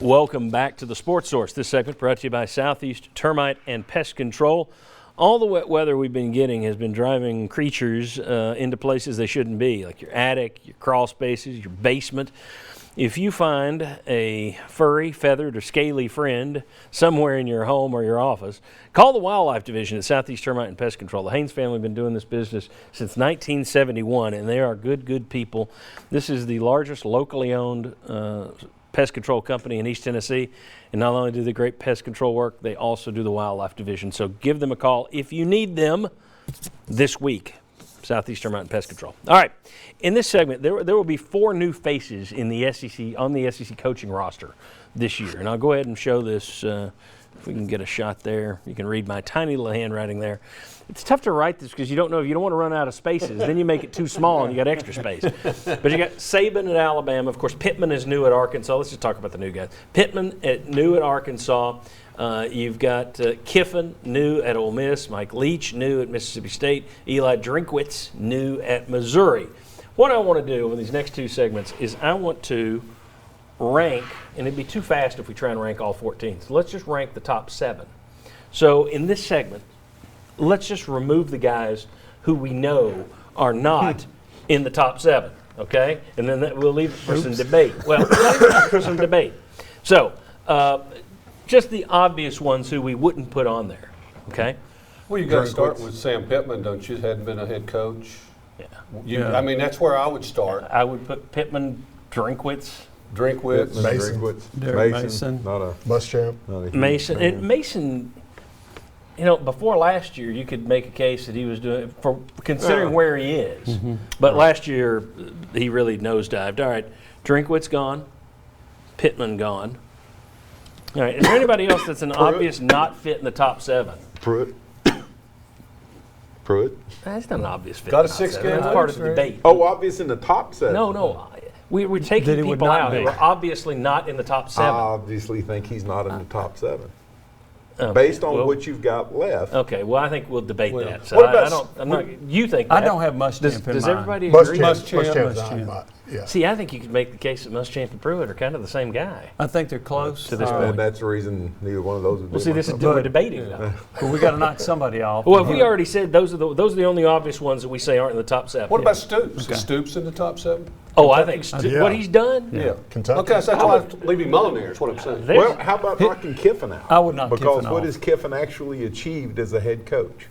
Welcome back to the Sports Source. This segment brought to you by Southeast Termite and Pest Control. All the wet weather we've been getting has been driving creatures into places they shouldn't be, like your attic, your crawl spaces, your basement. If you find a furry, feathered, or scaly friend somewhere in your home or your office, call the Wildlife Division at Southeast Termite and Pest Control. The Haynes family have been doing this business since 1971, and they are good people. This is the largest locally owned pest control company in East Tennessee, and not only do they great pest control work, they also do the Wildlife Division. So give them a call if you need them this week. Southeast Termite and Pest Control. All right, in this segment, there will be 4 new faces in the SEC on the SEC coaching roster this year, and I'll go ahead and show this. If we can get a shot there, you can read my tiny little handwriting there. It's tough to write this because you don't want to run out of spaces. Then you make it too small and you got extra space. But you got Saban at Alabama. Of course, Pittman is new at Arkansas. Let's just talk about the new guys. Pittman new at Arkansas. You've got Kiffin, new at Ole Miss. Mike Leach, new at Mississippi State. Eli Drinkwitz, new at Missouri. What I want to do in these next 2 segments is I want to rank, and it'd be too fast if we try and rank all 14. So let's just rank the top 7. So in this segment, let's just remove the guys who we know are not in the top 7, okay? And then we'll leave it for some debate. Well, for some debate. So just the obvious ones who we wouldn't put on there, okay? Well, you got to start with Sam Pittman, don't you? Hadn't been a head coach. Yeah. I mean, that's where I would start. I would put Pittman, Drinkwitz, Mason, not a Muschamp, Mason. And Mason, before last year, you could make a case that he was doing for considering where he is. Mm-hmm. But last year, he really nosedived. All right, Drinkwitz gone, Pittman gone. All right, is there anybody else that's an obvious not fit in the top 7? Pruitt. That's not an obvious fit. Got a in the top 7. 6-game That's part of win the debate. Oh, obvious in the top 7. No. We're taking people out who are obviously not in the top 7. I obviously think he's not in the top 7. Based on what you've got left. Okay, well, I think we'll debate that. So what about you think that? I don't have Muschamp in mind. Does everybody agree? Muschamp. Yeah. See, I think you could make the case that Muschamp and Pruitt are kind of the same guy. I think they're close to this point. And that's the reason neither one of those would be. Well, see, this is we're debating though. But we got to knock somebody off. Well, if we already said those are the only obvious ones that we say aren't in the top 7. What about Stoops? Is Stoops in the top 7? Oh, I think what he's done. Yeah. Kentucky. Okay, so that's why I'm leaving Mullen there, is what I'm saying. Well, how about knocking Kiffin out? I would knock Kiffin Because off. what has Kiffin actually achieved as a head coach?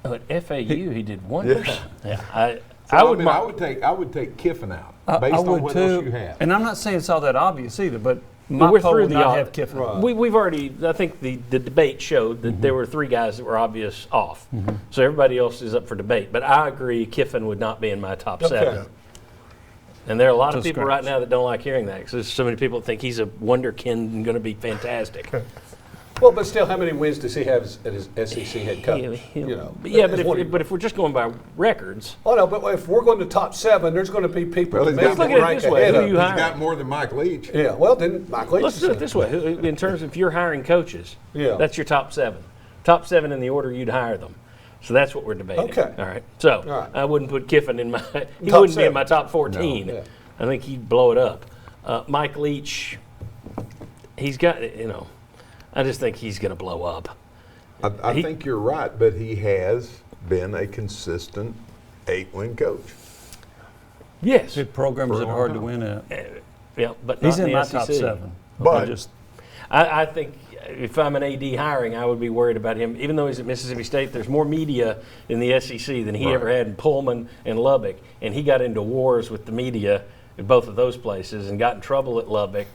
At FAU, he did wonderful. Yeah. Yeah, I would take Kiffin out based on what else you have. And I'm not saying it's all that obvious either, but my we're poll through would the not have Kiffin. Right. We've already, I think the debate showed that there were 3 guys that were obvious off. So everybody else is up for debate. But I agree Kiffin would not be in my top 7. Okay. And there are a lot of people right now that don't like hearing that because there's so many people that think he's a wonderkind and going to be fantastic. Well, but still, how many wins does he have as SEC head coach? But if we're just going by records. Oh, no, but if we're going to top 7, there's going to be people Well, that let's look at it rank this way. ahead Who of do you him. hire? He's got more than Mike Leach. Yeah, well, then Mike Leach. Let's do it this way. In terms of if you're hiring coaches, Yeah. that's your top 7. Top 7 in the order you'd hire them. So that's what we're debating. Okay. All right. So All right. I wouldn't put Kiffin in my. He Top wouldn't be 7. in my top 14. No. Yeah. I think he'd blow it up. Mike Leach, he's got I just think he's going to blow up. I think you're right, but he has been a consistent 8-win coach. Yes. Good programs that are hard to win at. Yeah, but He's not in my the top SEC. 7. But I think if I'm an AD hiring, I would be worried about him. Even though he's at Mississippi State, there's more media in the SEC than he ever had in Pullman and Lubbock. And he got into wars with the media at both of those places and got in trouble at Lubbock.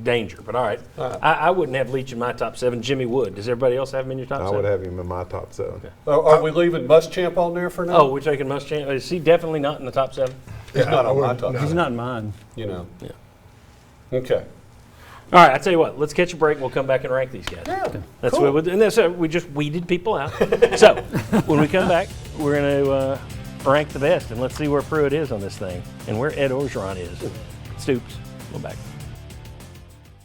Danger. But all right. I wouldn't have Leach in my top 7. Jimmy would. Does everybody else have him in your top 7? I would have him in my top 7. Okay. Are we leaving Muschamp on there for now? Oh, we're taking Muschamp. Is he definitely not in the top 7? He's not on my top. He's not in mine. Yeah. All Okay. right, I tell you what. Let's catch a break. And we'll come back and rank these guys. Yeah. That's cool. what we just weeded people out. So when we come back, we're going to rank the best, and let's see where Pruitt is on this thing and where Ed Orgeron is. Stoops. We'll back.